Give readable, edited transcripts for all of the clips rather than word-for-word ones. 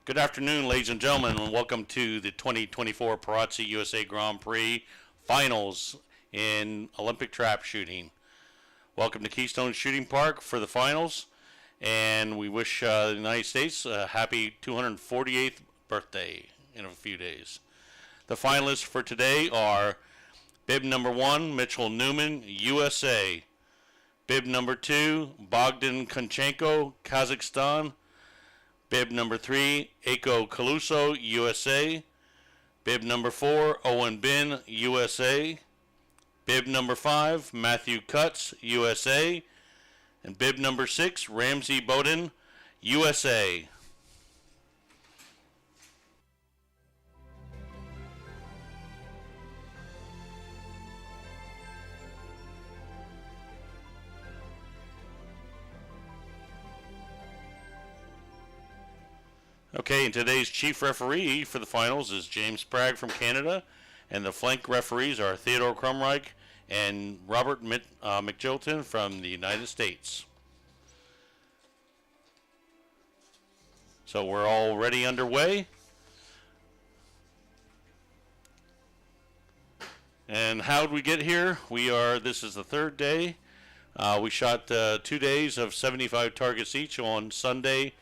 Good afternoon, ladies and gentlemen, and welcome to the 2024 Perazzi USA Grand Prix Finals in Olympic trap shooting. Welcome to Keystone Shooting Park for the finals, and we wish the United States a happy 248th birthday in a few days. The finalists for today are bib number 1, Mitchell Newman, USA. Bib number 2, Bogdan Konchenko, Kazakhstan. Bib number 3, Aiko Caluso, USA. Bib number 4, Owen Bin, USA. Bib number 5, Matthew Cutts, USA. And bib number 6, Ramsey Bowden, USA. Okay, and today's chief referee for the finals is James Pragg from Canada, and the flank referees are Theodore Crumreich and Robert McJilton from the United States. So we're already underway. And how'd we get here? This is the third day. We shot 2 days of 75 targets each on Sunday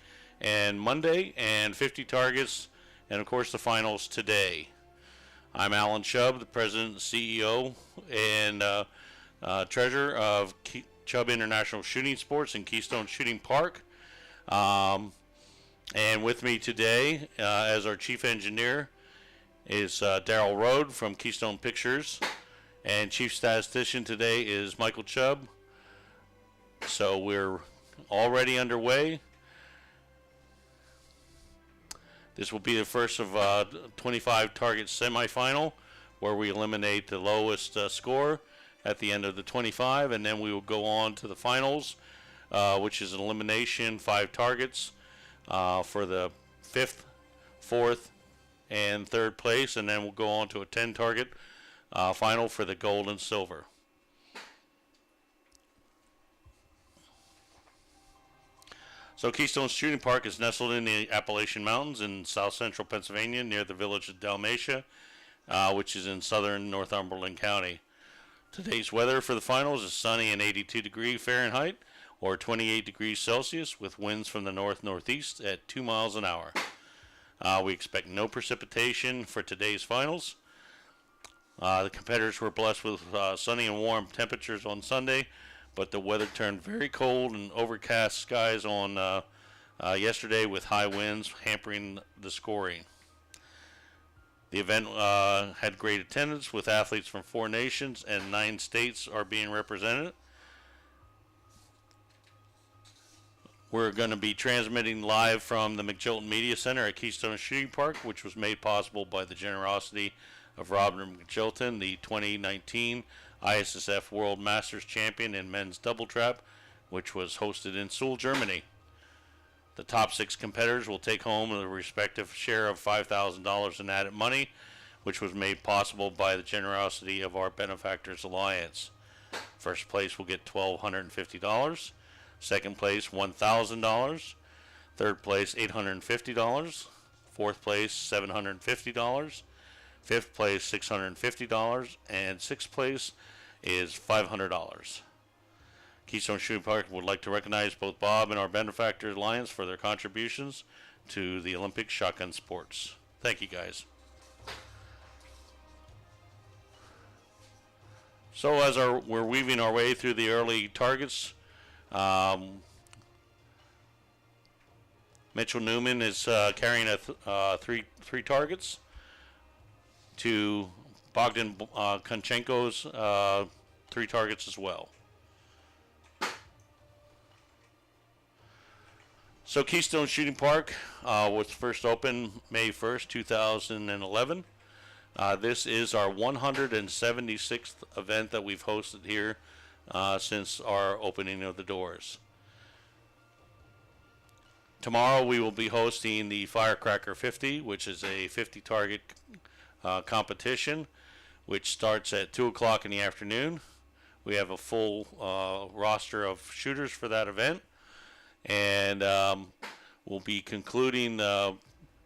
and Monday, and 50 targets, and of course the finals today. I'm Alan Chubb, the president and CEO and treasurer of Chubb International Shooting Sports in Keystone Shooting Park. And with me today as our chief engineer is Daryl Rode from Keystone Pictures, and chief statistician today is Michael Chubb. So we're already underway. This will be the first of 25 target semifinal, where we eliminate the lowest score at the end of the 25, and then we will go on to the finals, which is an elimination, 5 targets for the 5th, 4th, and 3rd place, and then we'll go on to a 10 target final for the gold and silver. So Keystone Shooting Park is nestled in the Appalachian Mountains in south central Pennsylvania near the village of Dalmatia, which is in southern Northumberland County. Today's weather for the finals is sunny and 82 degrees Fahrenheit or 28 degrees Celsius with winds from the north-northeast at 2 miles an hour. We expect no precipitation for today's finals. The competitors were blessed with sunny and warm temperatures on Sunday, but the weather turned very cold and overcast skies on yesterday with high winds hampering the scoring. The event had great attendance with athletes from 4 nations and 9 states are being represented. We're going to be transmitting live from the McJilton Media Center at Keystone Shooting Park, which was made possible by the generosity of Robert McJilton, the 2019 ISSF World Masters Champion in men's double trap, which was hosted in Seoul, Germany. The top 6 competitors will take home a respective share of $5,000 in added money, which was made possible by the generosity of our Benefactors Alliance. First place will get $1,250, second place $1,000, third place $850, fourth place $750, fifth place $650, and sixth place is $500. Keystone Shooting Park would like to recognize both Bob and our Benefactors Alliance for their contributions to the Olympic shotgun sports. Thank you, guys. So as we're weaving our way through the early targets, Mitchell Newman is carrying three targets to Bogdan Konchenko's 3 targets as well. So Keystone Shooting Park was first opened May 1st, 2011. This is our 176th event that we've hosted here since our opening of the doors. Tomorrow we will be hosting the Firecracker 50, which is a 50 target competition, which starts at 2 o'clock in the afternoon. We have a full roster of shooters for that event, and we'll be concluding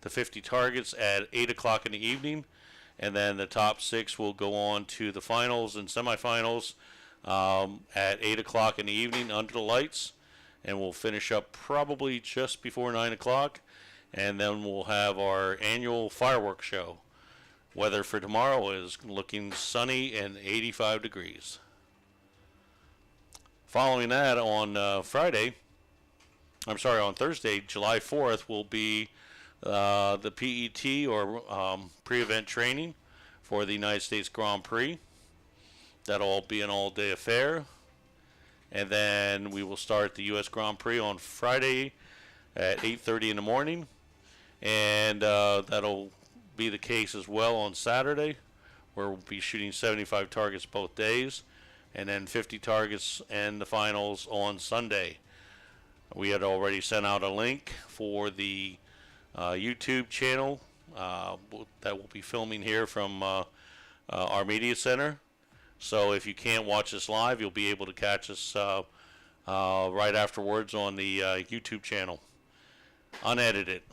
the 50 targets at 8 o'clock in the evening. And then the top 6 will go on to the finals and semifinals at 8 o'clock in the evening under the lights. And we'll finish up probably just before 9 o'clock. And then we'll have our annual fireworks show. Weather for tomorrow is looking sunny and 85 degrees. Following that on on Thursday, July 4th, will be the PET or pre-event training for the United States Grand Prix. That'll be an all-day affair. And then we will start the U.S. Grand Prix on Friday at 8:30 in the morning. And that'll be the case as well on Saturday, where we'll be shooting 75 targets both days, and then 50 targets and the finals on Sunday. We had already sent out a link for the YouTube channel that we'll be filming here from our media center. So if you can't watch us live, you'll be able to catch us right afterwards on the YouTube channel, unedited.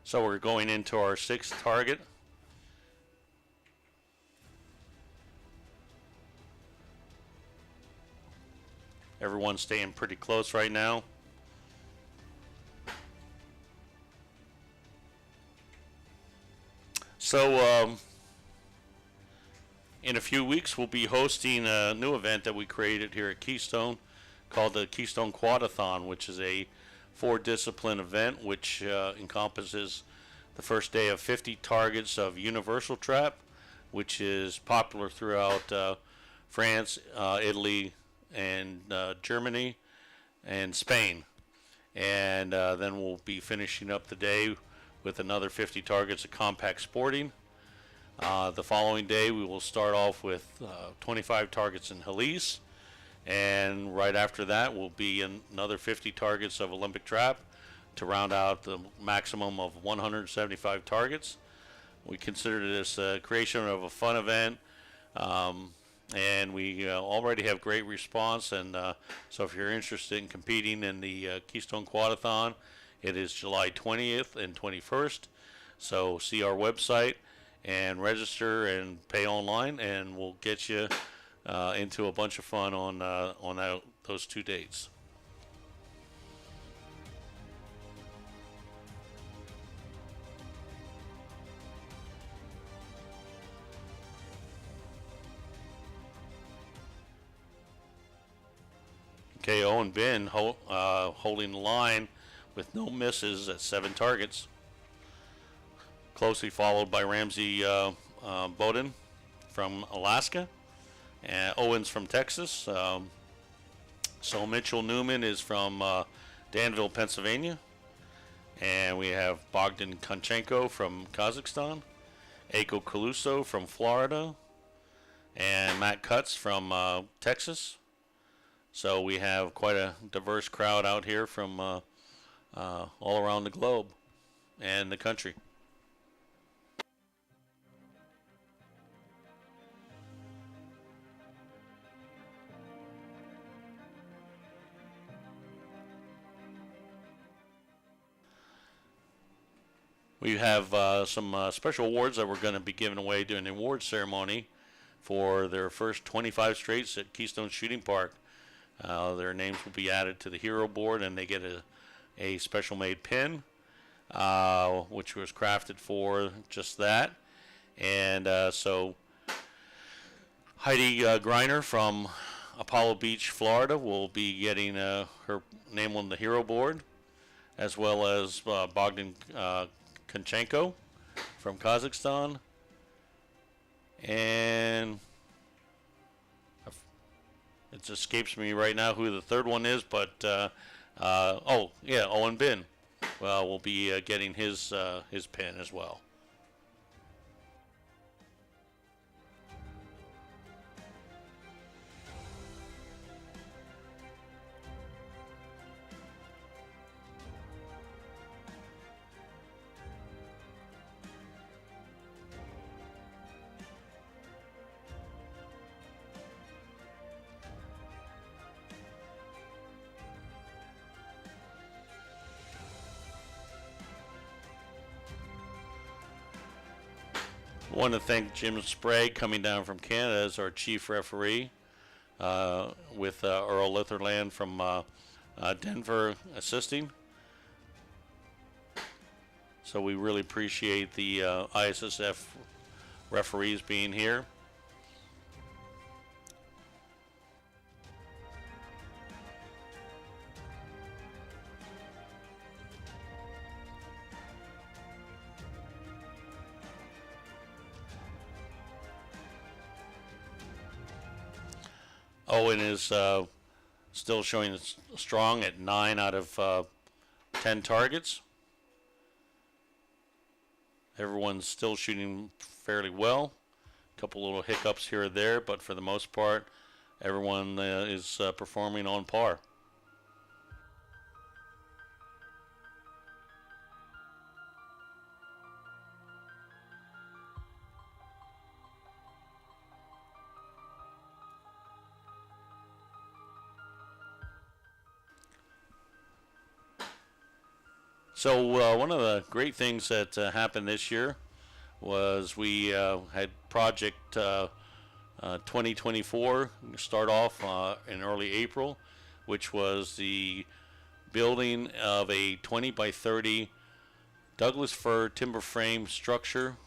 So we're going into our 6th target. Everyone's staying pretty close right now. So in a few weeks, we'll be hosting a new event that we created here at Keystone called the Keystone Quadathon, which is a 4-discipline event which encompasses the first day of 50 targets of universal trap, which is popular throughout France, Italy, and Germany, and Spain. And then we'll be finishing up the day with another 50 targets of compact sporting. The following day, we will start off with 25 targets in Halise. And right after that will be another 50 targets of Olympic trap to round out the maximum of 175 targets. We consider this a creation of a fun event, and we already have great response. And so if you're interested in competing in the Keystone Quadathon, it is July 20th and 21st. So see our website and register and pay online, and we'll get you into a bunch of fun on those 2 dates. Okay, Owen Ben holding the line with no misses at 7 targets. Closely followed by Ramsey Bowden from Alaska. And Owens from Texas. So Mitchell Newman is from Danville, Pennsylvania. And we have Bogdan Konchenko from Kazakhstan. Aiko Caluso from Florida. And Matt Cutts from Texas. So we have quite a diverse crowd out here from all around the globe and the country. We have some special awards that we're going to be giving away during the awards ceremony for their first 25 straights at Keystone Shooting Park. Their names will be added to the hero board, and they get a special made pin, which was crafted for just that. And so Heidi Greiner from Apollo Beach, Florida, will be getting her name on the hero board, as well as Bogdan Konchenko from Kazakhstan, and it escapes me right now who the third one is, but Owen Ben. Well, will be getting his pin as well. want to thank Jim Sprague coming down from Canada as our chief referee, with Earl Litherland from Denver assisting. So we really appreciate the ISSF referees being here. Owen is still showing strong at 9 out of 10 targets. Everyone's still shooting fairly well. A couple little hiccups here or there, but for the most part, everyone is performing on par. So one of the great things that happened this year was we had Project 2024 start off in early April, which was the building of a 20 by 30 Douglas fir timber frame structure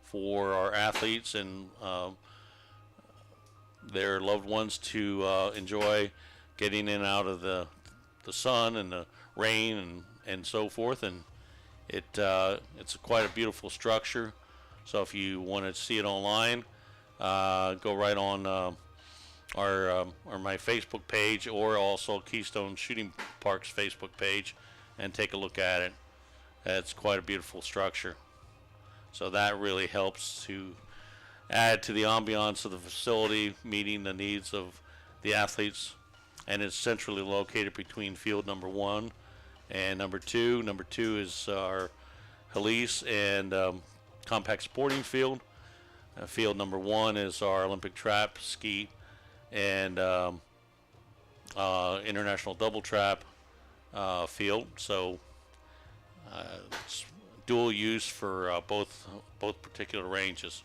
for our athletes and their loved ones to enjoy getting in and out of the sun and the rain and so forth. And it's quite a beautiful structure. So if you want to see it online, go right on my Facebook page, or also Keystone Shooting Park's Facebook page, and take a look at it. It's quite a beautiful structure. So that really helps to add to the ambiance of the facility, meeting the needs of the athletes. And it's centrally located between field number 1 and number 2. Number 2 is our Halise and compact sporting field. Field number 1 is our Olympic trap, skeet, and international double trap field. So it's dual use for both particular ranges.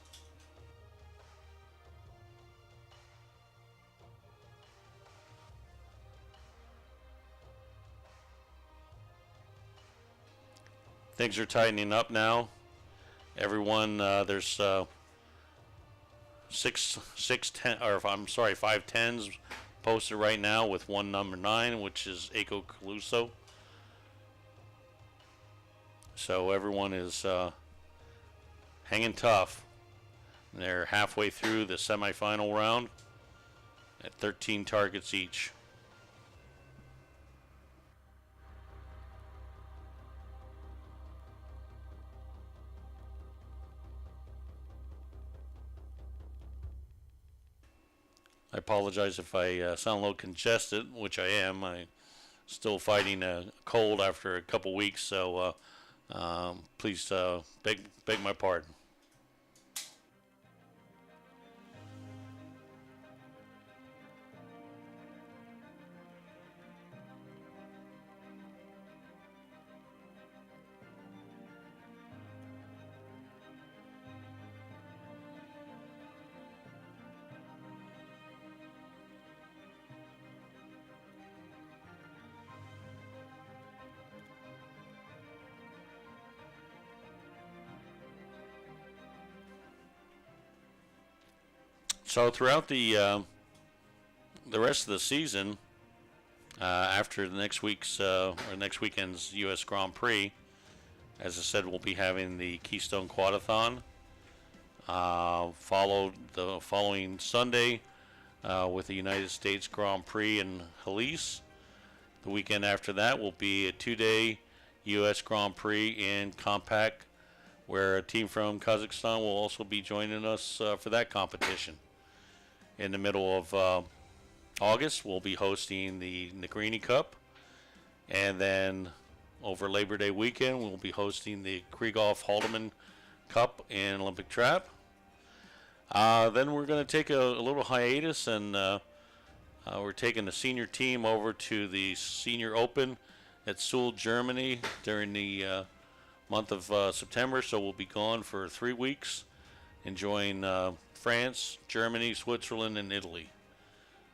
Things are tightening up now. Everyone, there's 5 tens posted right now, with one number 9, which is Aiko Caluso. So everyone is hanging tough. They're halfway through the semifinal round at 13 targets each. I apologize if I sound a little congested, which I am. I'm still fighting a cold after a couple weeks, so please beg my pardon. So throughout the rest of the season, after the next weekend's U.S. Grand Prix, as I said, we'll be having the Keystone Quadathon. Followed the following Sunday with the United States Grand Prix in Halise. The weekend after that will be a 2-day U.S. Grand Prix in Compact, where a team from Kazakhstan will also be joining us for that competition. In the middle of August, we'll be hosting the Negrini Cup, and then over Labor Day weekend, we'll be hosting the Krieghoff Haldeman Cup in Olympic Trap. Then we're going to take a little hiatus, and we're taking the senior team over to the Senior Open at Suhl, Germany during the month of September. So we'll be gone for 3 weeks. enjoying France, Germany, Switzerland, and Italy.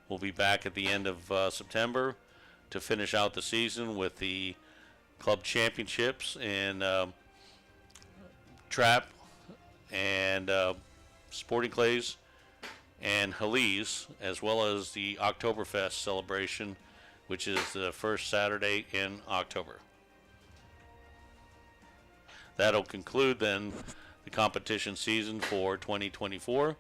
We'll be back at the end of September to finish out the season with the club championships in trap and sporting clays and Halise, as well as the Oktoberfest celebration, which is the first Saturday in October. That'll conclude then the competition season for 2024.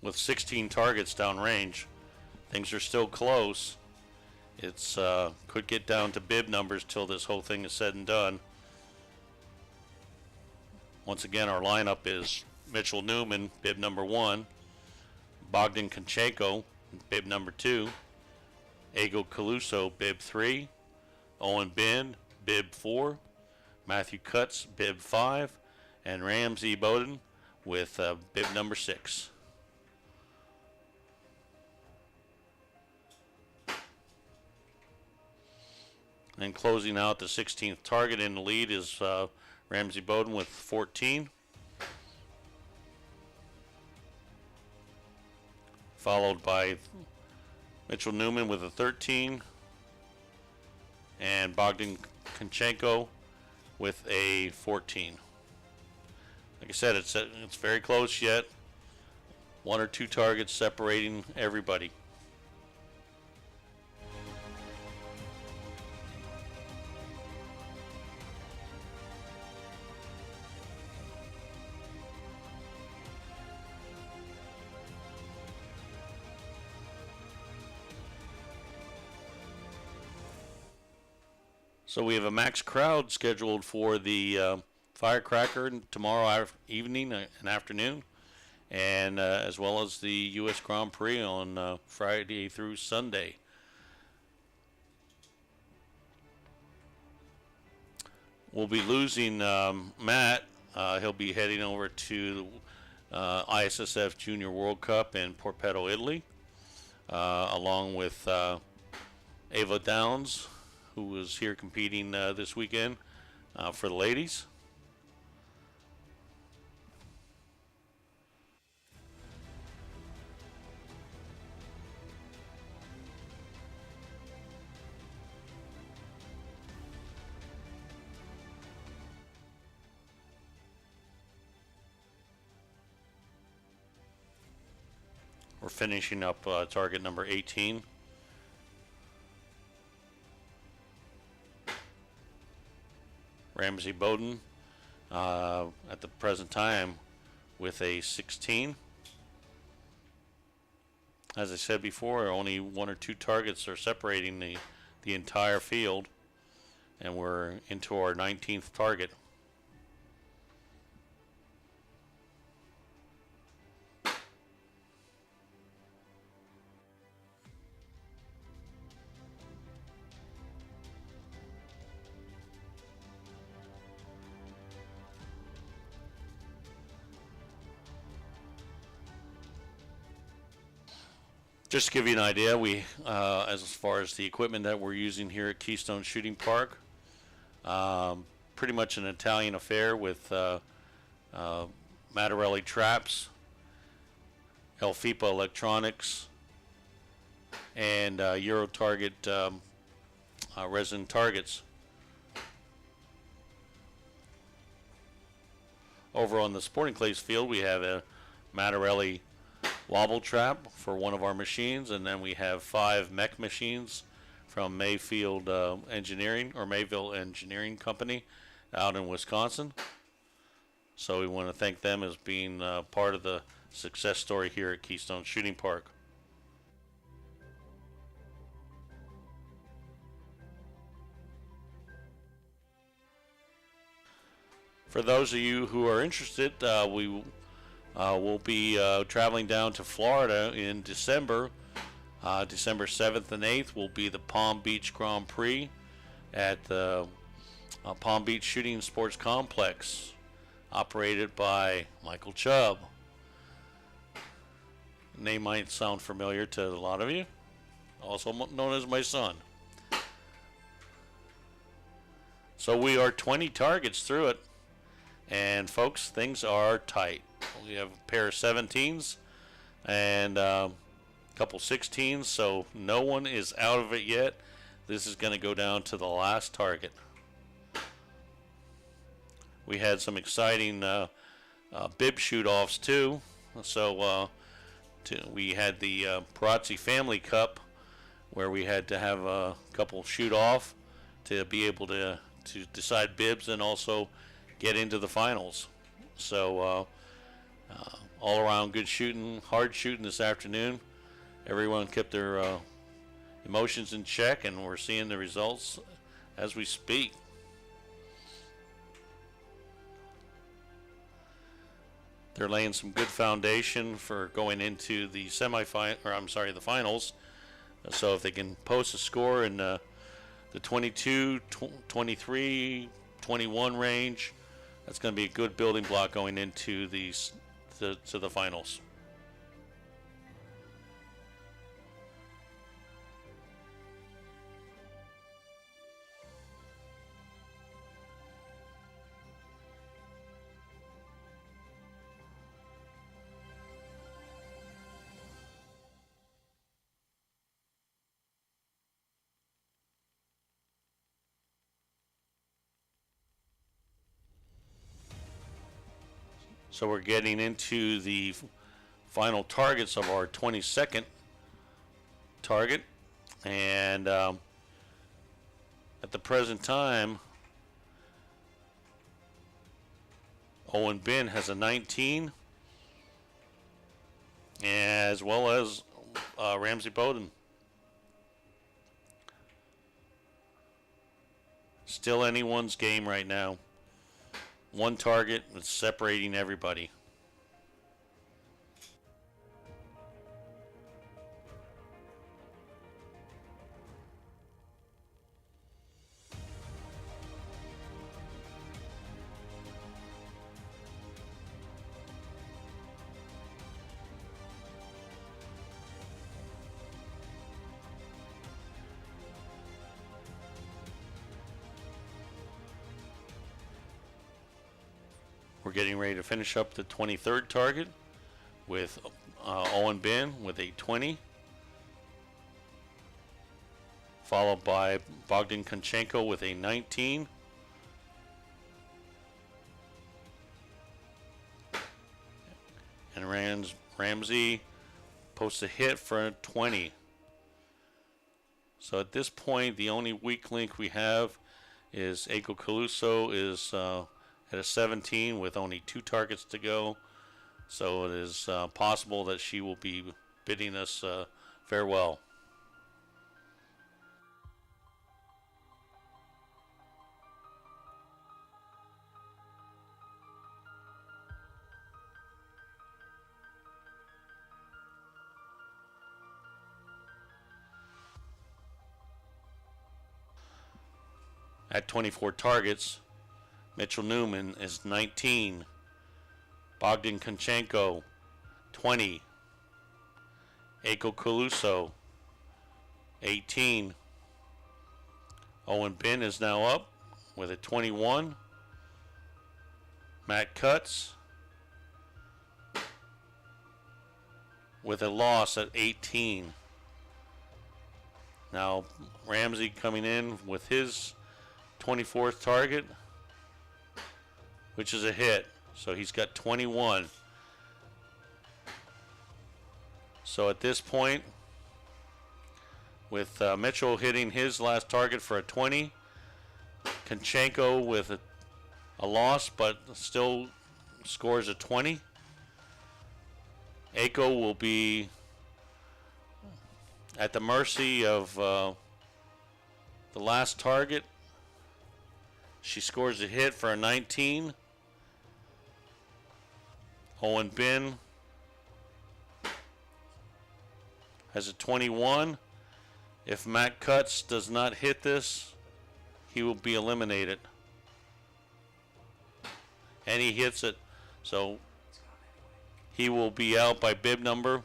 With 16 targets downrange, things are still close. It's could get down to bib numbers till this whole thing is said and done. Once again, our lineup is Mitchell Newman, bib number 1, Bogdan Konchenko, bib number 2, Ego Caluso, bib 3, Owen Bin, bib 4, Matthew Cutts, bib 5, and Ramsey Bowden with bib number 6. And closing out the 16th target in the lead is Ramsey Bowden with 14. Followed by Mitchell Newman with a 13. And Bogdan Konchenko with a 14. Like I said, it's very close yet. 1 or 2 targets separating everybody. So we have a max crowd scheduled for the firecracker tomorrow evening and afternoon, and as well as the U.S. Grand Prix on Friday through Sunday. We'll be losing Matt. He'll be heading over to ISSF Junior World Cup in Porpetto, Italy, along with Ava Downs, who was here competing this weekend for the ladies. We're finishing up target number 18. Ramsey Bowden at the present time with a 16. As I said before, only 1 or 2 targets are separating the entire field, and we're into our 19th target. Just to give you an idea, we, as far as the equipment that we're using here at Keystone Shooting Park, pretty much an Italian affair with Mattarelli traps, El Fipa electronics, and Euro Target resin targets. Over on the Sporting Clays field, we have a Mattarelli wobble trap for one of our machines, and then we have 5 mech machines from Mayville Engineering Company out in Wisconsin. So we want to thank them as being part of the success story here at Keystone Shooting Park. For those of you who are interested, we will be traveling down to Florida in December. December 7th and 8th will be the Palm Beach Grand Prix at the Palm Beach Shooting Sports Complex, operated by Michael Chubb. Name might sound familiar to a lot of you. Also known as my son. So we are 20 targets through it. And folks, things are tight. We have a pair of 17s and a couple 16s, so no one is out of it yet. This is going to go down to the last target. We had some exciting bib shoot-offs too. So we had the Perazzi Family Cup, where we had to have a couple shoot-off to be able to decide bibs and also get into the finals. So all around good shooting, hard shooting this afternoon. Everyone kept their emotions in check, and we're seeing the results as we speak. They're laying some good foundation for going into the the finals. So if they can post a score in the 22, 23, 21 range, that's going to be a good building block going into to the finals. So we're getting into the final targets of our 22nd target, and at the present time, Owen Bin has a 19, as well as Ramsey Bowden. Still anyone's game right now. One target that's separating everybody. We're getting ready to finish up the 23rd target with Owen Bin with a 20, followed by Bogdan Konchenko with a 19, and Ramsey posts a hit for a 20. So at this point, the only weak link we have is Eiko Caluso is at a 17 with only 2 targets to go. So it is possible that she will be bidding us farewell. At 24 targets, Mitchell Newman is 19, Bogdan Konchenko 20, Eiko Caluso 18, Owen Bin is now up with a 21, Matt Cutts with a loss at 18. Now Ramsey coming in with his 24th target, which is a hit. So he's got 21. So at this point, with Mitchell hitting his last target for a 20, Konchenko with a loss but still scores a 20, Eiko will be at the mercy of the last target. She scores a hit for a 19. Owen Bin has a 21. If Matt Cutts does not hit this, he will be eliminated. And he hits it. So he will be out by bib number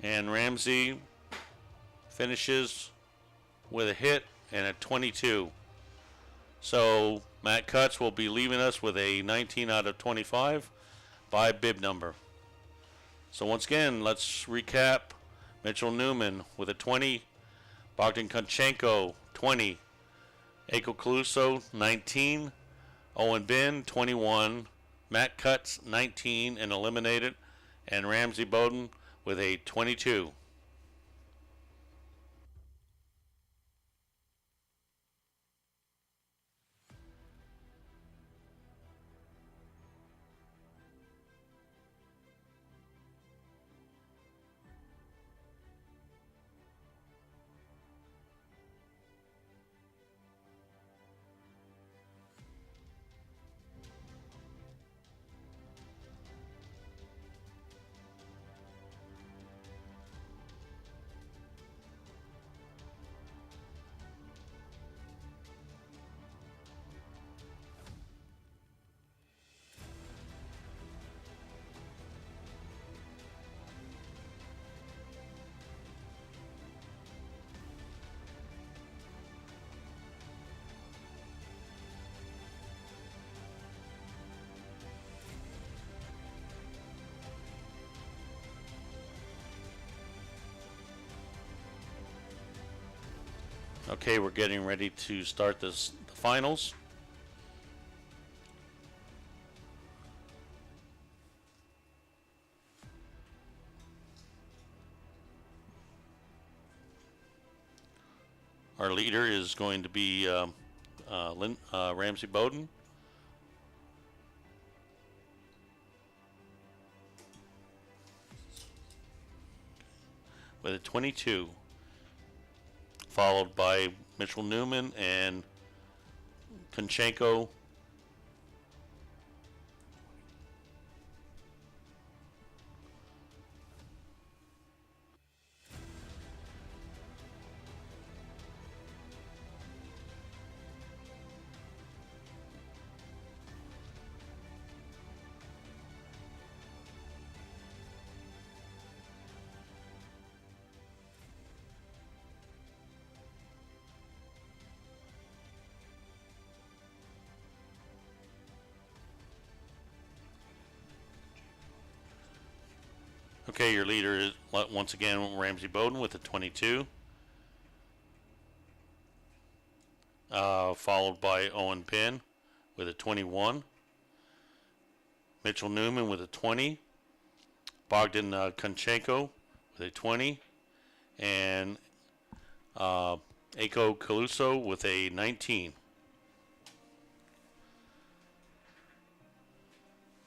And Ramsey finishes with a hit and a 22. So Matt Cutts will be leaving us with a 19 out of 25 by bib number. So once again, let's recap. Mitchell Newman with a 20, Bogdan Konchenko 20, Aiko Caluso 19, Owen Bin 21, Matt Cutts 19 and eliminated, and Ramsey Bowden with a 22. Okay, we're getting ready to start the finals. Our leader is going to be Ramsey Bowden. With a 22. Followed by Mitchell Newman and Konchenko. Okay, your leader is once again Ramsey Bowden with a 22. Followed by Owen Pinn with a 21. Mitchell Newman with a 20. Bogdan Konchenko with a 20. And Aiko Caluso with a 19.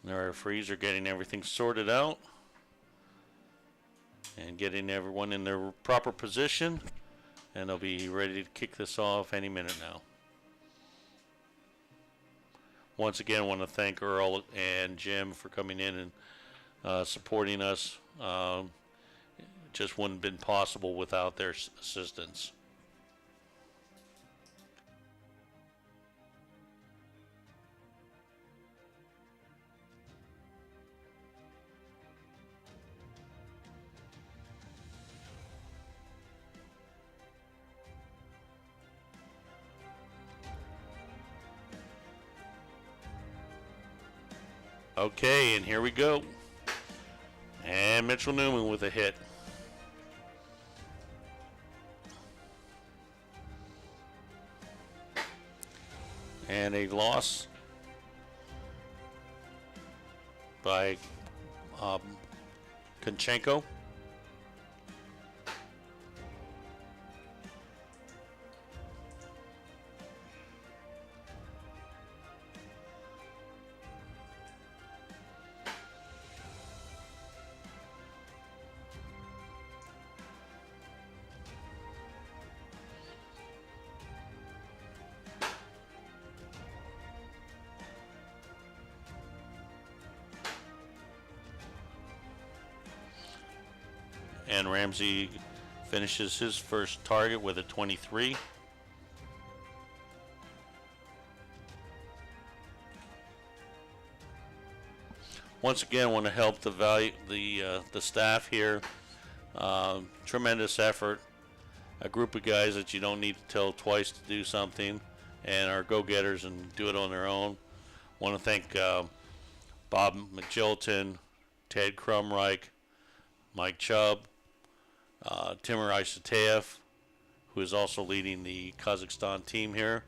Our referees are getting everything sorted out and getting everyone in their proper position, and they'll be ready to kick this off any minute now. Once again, I want to thank Earl and Jim for coming in and supporting us. It just wouldn't have been possible without their assistance. Okay, and here we go. And Mitchell Newman with a hit. And a loss by Konchenko. And Ramsey finishes his first target with a 23. Once again, I want to help the staff here. Tremendous effort. A group of guys that you don't need to tell twice to do something and are go-getters and do it on their own. Want to thank Bob McGilton, Ted Krumreich, Mike Chubb, Timur Isateev, who is also leading the Kazakhstan team here.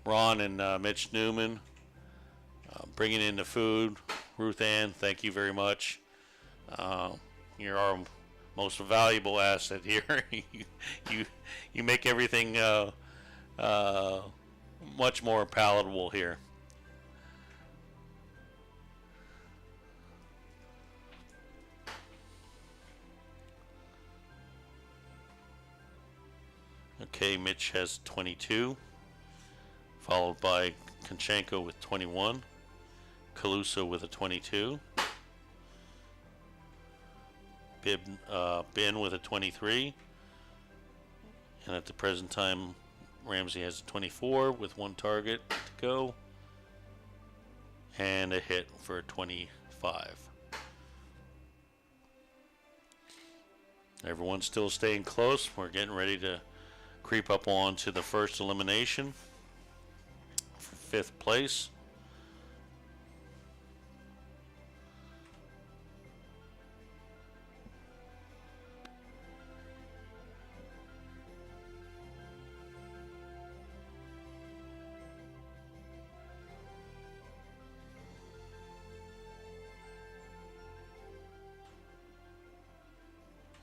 Ron and Mitch Newman bringing in the food. Ruth Ann, thank you very much. You're our most valuable asset here. you make everything much more palatable here. Okay, Mitch has 22, followed by Konchenko with 21, Caluso with a 22, Ben with a 23, and at the present time, Ramsey has a 24 with one target to go, and a hit for a 25. Everyone's still staying close. We're getting ready to creep up on to the first elimination for 5th place.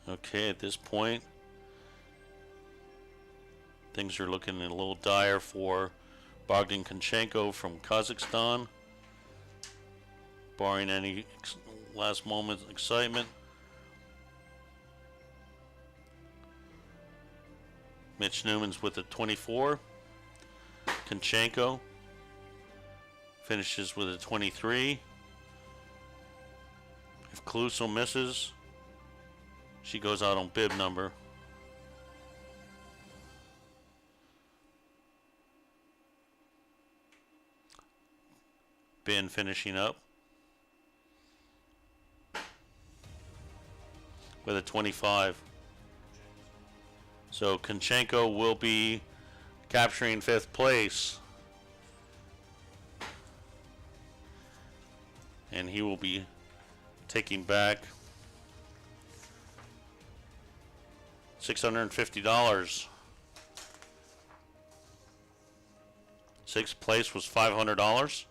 Okay, at this point, things are looking a little dire for Bogdan Konchenko from Kazakhstan, barring any last moment excitement. Mitch Newman's with a 24. Konchenko finishes with a 23. If Caluso misses, she goes out on bib number. Ben finishing up with a 25. So Konchenko will be capturing 5th place. And he will be taking back $650. 6th place was $500.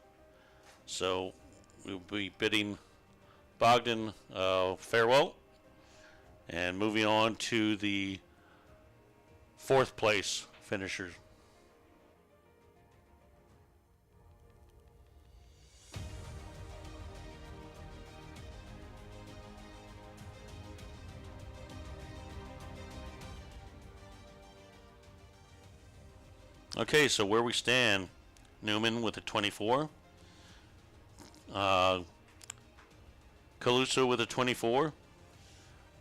So we'll be bidding Bogdan farewell and moving on to the 4th place finishers. Okay, so where we stand, Newman with a 24. Caluso with a 24,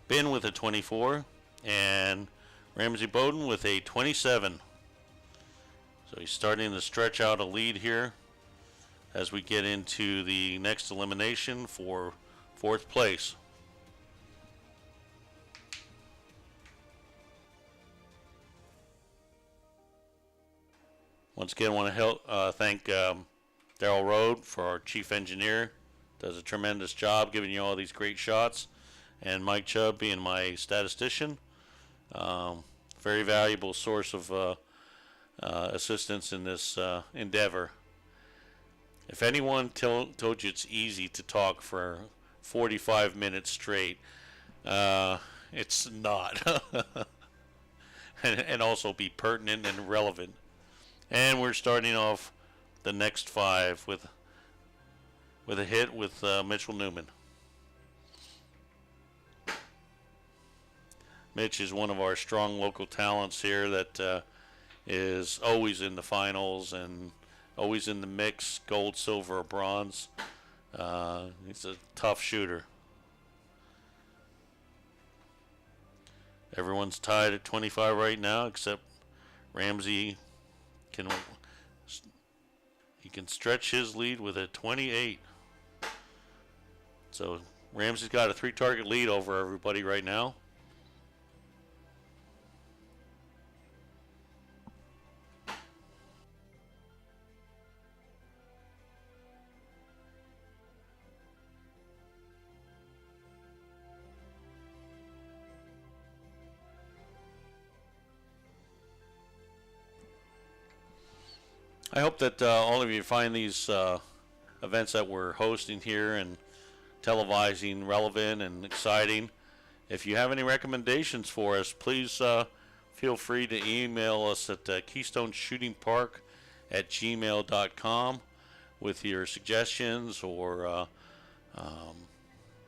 Ben with a 24, and Ramsey Bowden with a 27. So he's starting to stretch out a lead here as we get into the next elimination for 4th place. Once again, I want to thank Daryl Rode for our chief engineer. Does a tremendous job giving you all these great shots. And Mike Chubb being my statistician. Very valuable source of assistance in this endeavor. If anyone told you it's easy to talk for 45 minutes straight, it's not. and also be pertinent and relevant. And we're starting off the next 5 with a hit with Mitchell Newman. Mitch is one of our strong local talents here that is always in the finals and always in the mix, gold, silver, or bronze. He's a tough shooter. Everyone's tied at 25 right now, except Ramsey he can stretch his lead with a 28. So Ramsey's got a 3-target lead over everybody right now. I hope that all of you find these events that we're hosting here and televising relevant and exciting. If you have any recommendations for us, please feel free to email us at keystonesshootingpark@gmail.com with your suggestions or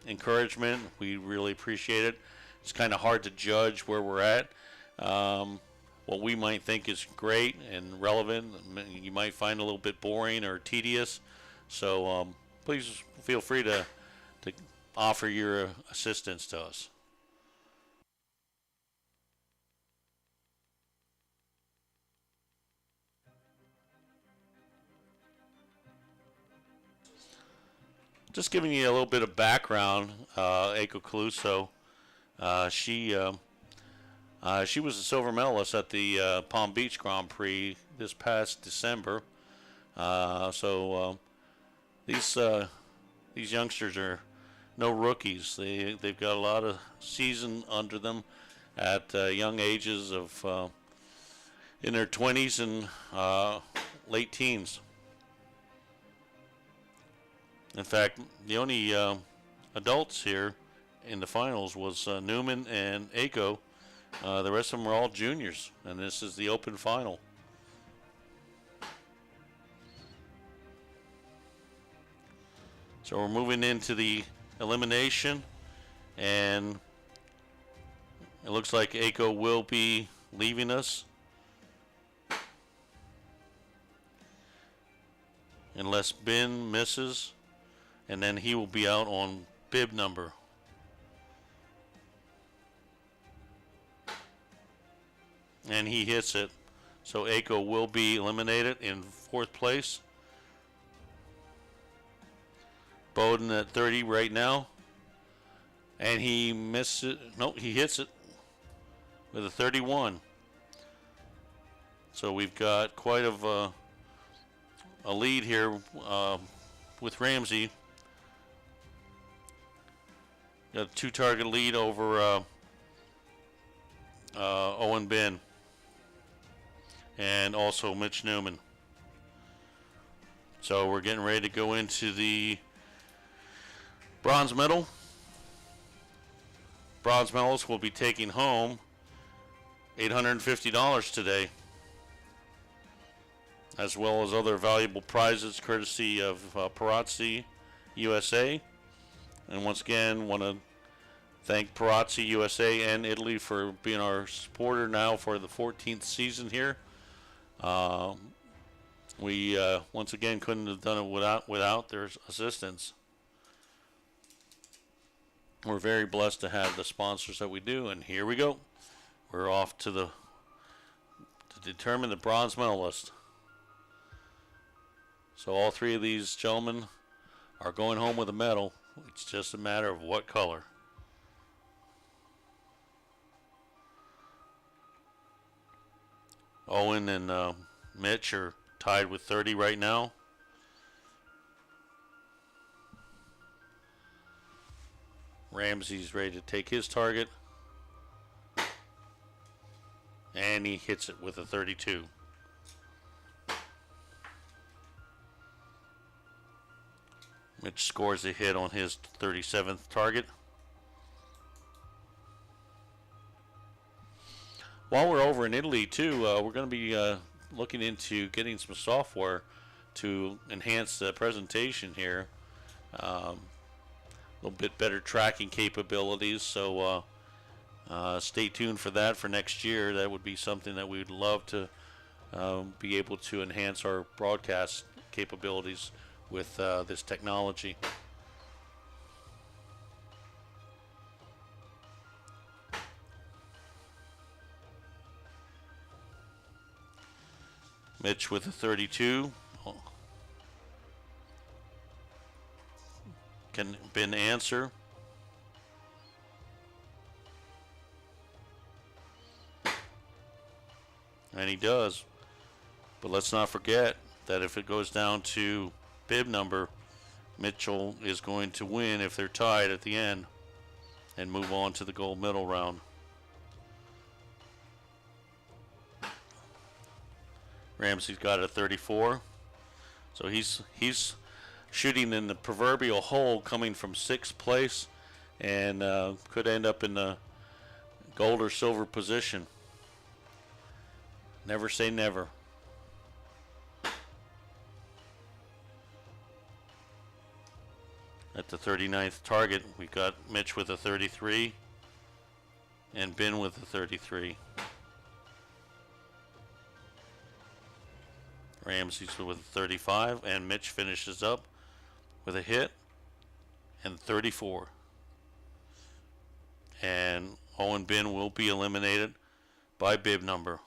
encouragement. We really appreciate it. It's kind of hard to judge where we're at. What we might think is great and relevant, you might find a little bit boring or tedious. So please feel free to offer your assistance to us. Just giving you a little bit of background, Eiko Caluso, she was a silver medalist at the Palm Beach Grand Prix this past December. These youngsters are no rookies. They've got a lot of season under them at young ages of in their 20s and late teens. In fact, the only adults here in the finals was Newman and Eiko. The rest of them are all juniors, and this is the open final. So we're moving into the elimination, and it looks like Eiko will be leaving us. Unless Ben misses, and then he will be out on bib number. And he hits it. So Eiko will be eliminated in 4th place. Bowden at 30 right now. And he misses it. No, he hits it with a 31. So we've got quite of a lead here with Ramsey. Got a 2-target lead over Owen Ben. And also Mitch Newman. So we're getting ready to go into the bronze medal. Bronze medalists will be taking home $850 today, as well as other valuable prizes courtesy of Perazzi USA. And once again, want to thank Perazzi USA and Italy for being our supporter now for the 14th season here. We once again couldn't have done it without their assistance. We're very blessed to have the sponsors that we do, and here we go. We're off to determine the bronze medalist. So all 3 of these gentlemen are going home with a medal. It's just a matter of what color. Owen and Mitch are tied with 30 right now. Ramsey's ready to take his target. And he hits it with a 32. Mitch scores a hit on his 37th target. While we're over in Italy too, we're going to be looking into getting some software to enhance the presentation here. A little bit better tracking capabilities, so stay tuned for that for next year. That would be something that we would love to be able to enhance our broadcast capabilities with this technology. Mitch with a 32. Can Ben answer? and he does. But let's not forget that if it goes down to bib number, Mitchell is going to win if they're tied at the end and move on to the gold medal round. Ramsey's got a 34. So he's shooting in the proverbial hole, coming from 6th place, and could end up in the gold or silver position. Never say never. At the 39th target, we got Mitch with a 33 and Ben with a 33. Ramsey's with a 35, and Mitch finishes up with a hit and 34. And Owen Bin will be eliminated by bib number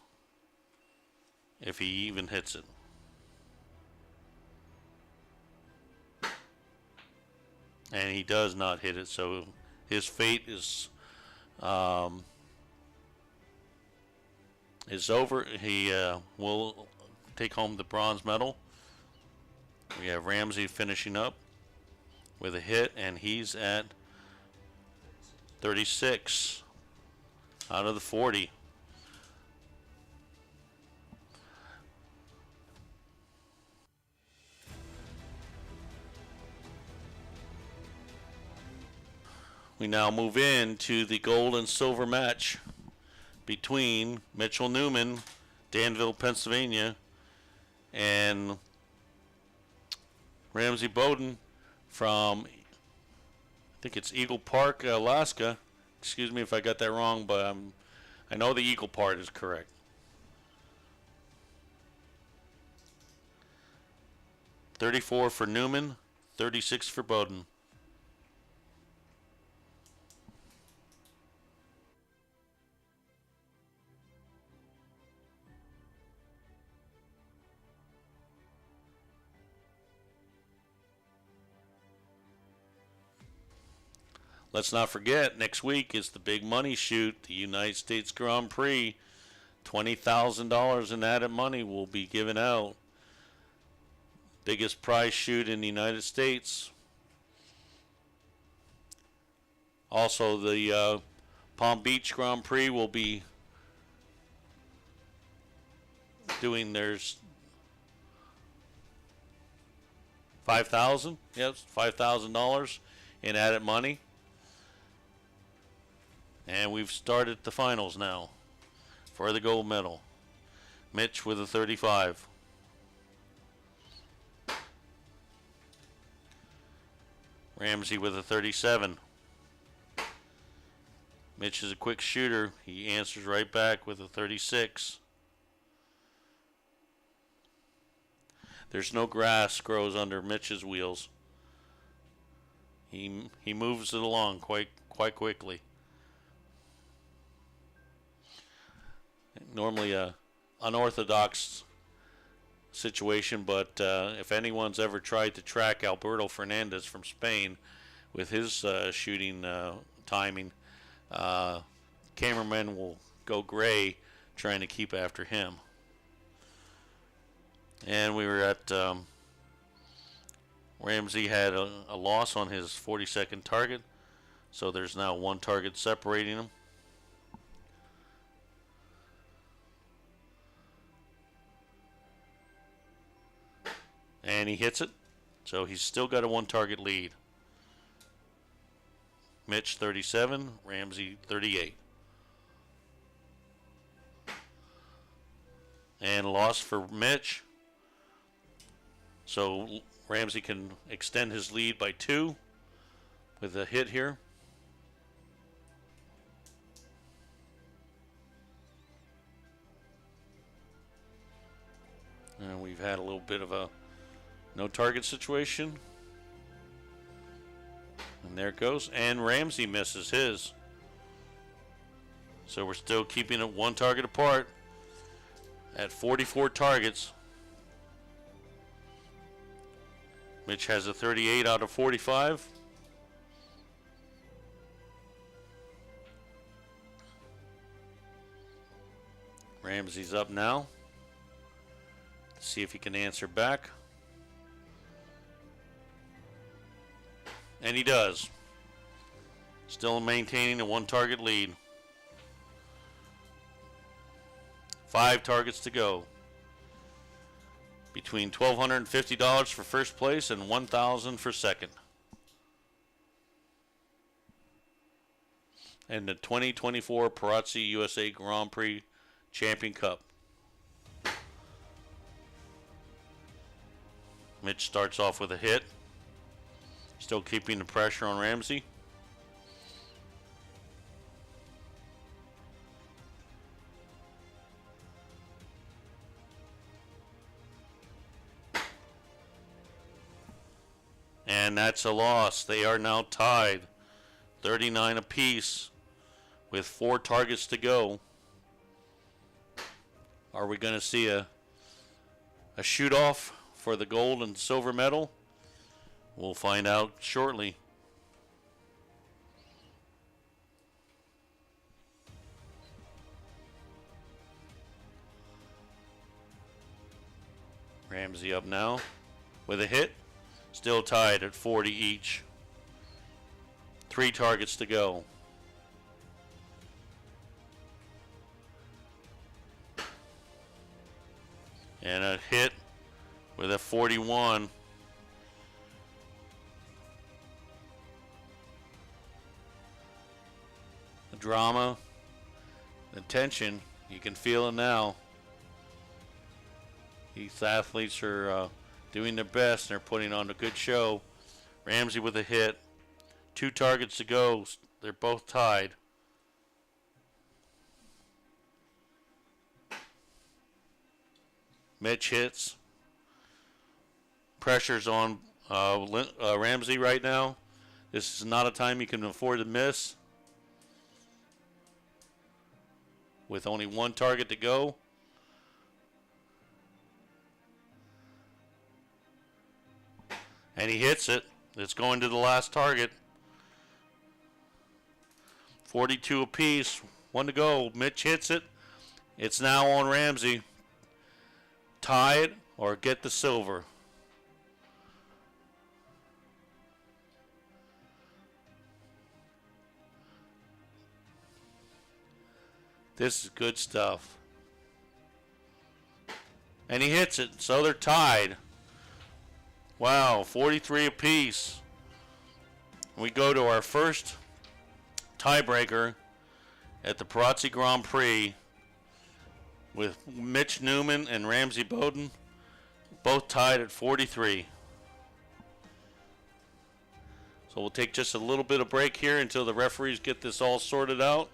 if he even hits it. And he does not hit it, so his fate is over. He will take home the bronze medal. We have Ramsey finishing up with a hit, and he's at 36 out of the 40. We now move into the gold and silver match between Mitchell Newman, Danville, Pennsylvania, and Ramsey Bowden from, I think it's Eagle Park, Alaska. Excuse me if I got that wrong, but I know the Eagle part is correct. $34 for Newman, $36 for Bowden. Let's not forget, next week is the big money shoot, the United States Grand Prix. $20,000 in added money will be given out. Biggest prize shoot in the United States. Also, the Palm Beach Grand Prix will be doing theirs. $5,000. Yes, $5,000 in added money. And we've started the finals now for the gold medal. Mitch with a 35. Ramsey with a 37. Mitch is a quick shooter. He answers right back with a 36. There's no grass grows under Mitch's wheels. He moves it along quite quickly. Normally a unorthodox situation, but if anyone's ever tried to track Alberto Fernandez from Spain with his shooting timing, cameramen will go gray trying to keep after him. And we were at Ramsey had a loss on his 42nd target, so there's now one target separating them. And he hits it, so he's still got a one target lead. Mitch 37, Ramsey 38. And loss for Mitch. So Ramsey can extend his lead by 2 with a hit here. And we've had a little bit of a no target situation. And there it goes. And Ramsey misses his. So we're still keeping it one target apart at 44 targets. Mitch has a 38 out of 45. Ramsey's up now. See if he can answer back. And he does. Still maintaining a 1-target lead. 5 targets to go. Between $1,250 for first place and $1,000 for second. And the 2024 Perazzi USA Grand Prix Champion Cup. Mitch starts off with a hit. Still keeping the pressure on Ramsey. And that's a loss. They are now tied 39 apiece with 4 targets to go. Are we going to see a shoot-off for the gold and silver medal? We'll find out shortly. Ramsey up now with a hit. Still tied at 40 each. 3 targets to go. And a hit with a 41. The drama, the tension, you can feel it now. These athletes are doing their best and they're putting on a good show. Ramsey with a hit. 2 targets to go. They're both tied. Mitch hits. Pressure's on Ramsey right now. This is not a time you can afford to miss. With only 1 target to go. And he hits it. It's going to the last target. 42 apiece. 1 to go. Mitch hits it. It's now on Ramsey. Tie it or get the silver. This is good stuff. And he hits it, so they're tied. Wow, 43 apiece. We go to our first tiebreaker at the Perazzi Grand Prix with Mitch Newman and Ramsey Bowden both tied at 43. So we'll take just a little bit of break here until the referees get this all sorted out.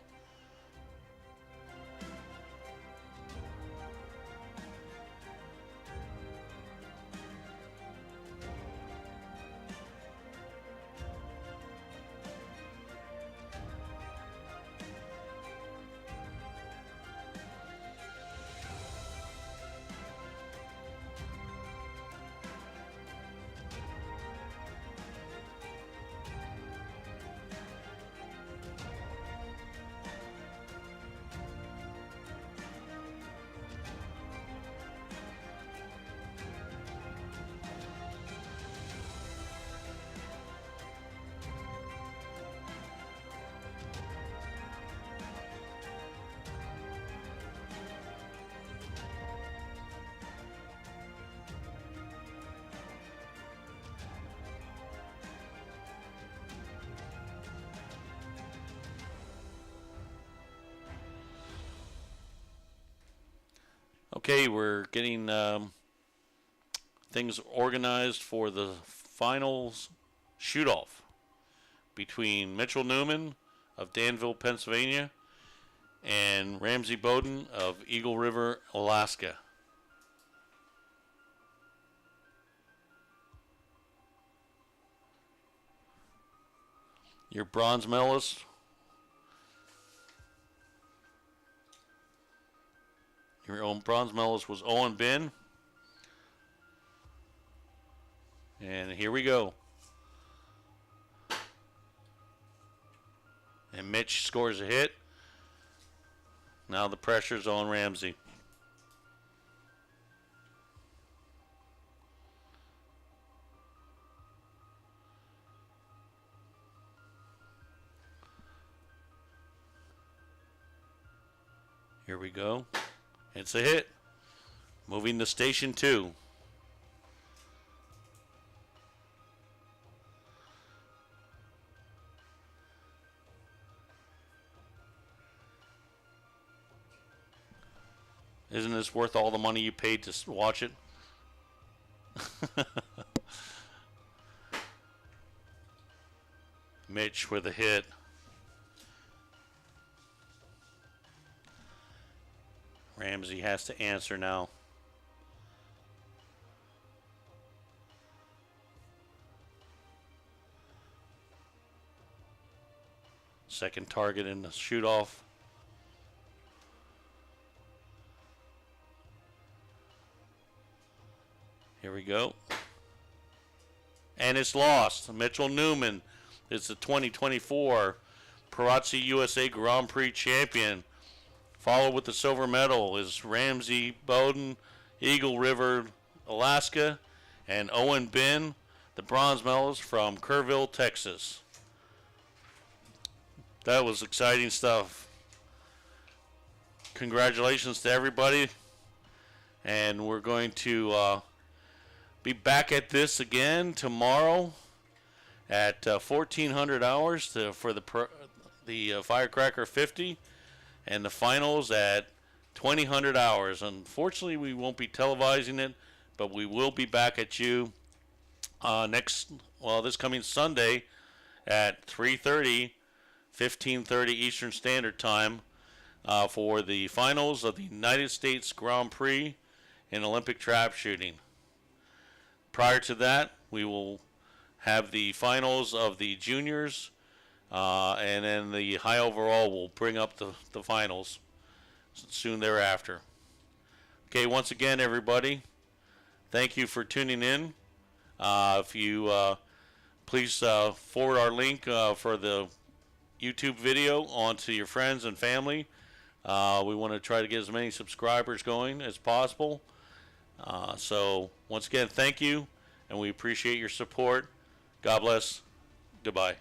Okay, we're getting things organized for the finals shoot-off between Mitchell Newman of Danville, Pennsylvania, and Ramsey Bowden of Eagle River, Alaska. Your bronze medalist was Owen Bin. And here we go. And Mitch scores a hit. Now the pressure's on Ramsey. Here we go. It's a hit. Moving to station 2. Isn't this worth all the money you paid to watch it? Mitch with a hit. Ramsey has to answer now. Second target in the shoot-off. Here we go. And it's lost. Mitchell Newman is the 2024 Perazzi USA Grand Prix champion. Followed with the silver medal is Ramsey Bowden, Eagle River, Alaska, and Owen Bin, the bronze medalist from Kerrville, Texas. That was exciting stuff. Congratulations to everybody. And we're going to be back at this again tomorrow at 1400 hours for the Firecracker 50. And the finals at 2000 hours. Unfortunately, we won't be televising it, but we will be back at you this coming Sunday at 3:30, 15:30 Eastern Standard Time for the finals of the United States Grand Prix in Olympic trap shooting. Prior to that, we will have the finals of the juniors. And then the high overall will bring up the finals soon thereafter. Okay, once again, everybody, thank you for tuning in. If you please forward our link for the YouTube video onto your friends and family. We want to try to get as many subscribers going as possible. So once again, thank you, and we appreciate your support. God bless. Goodbye.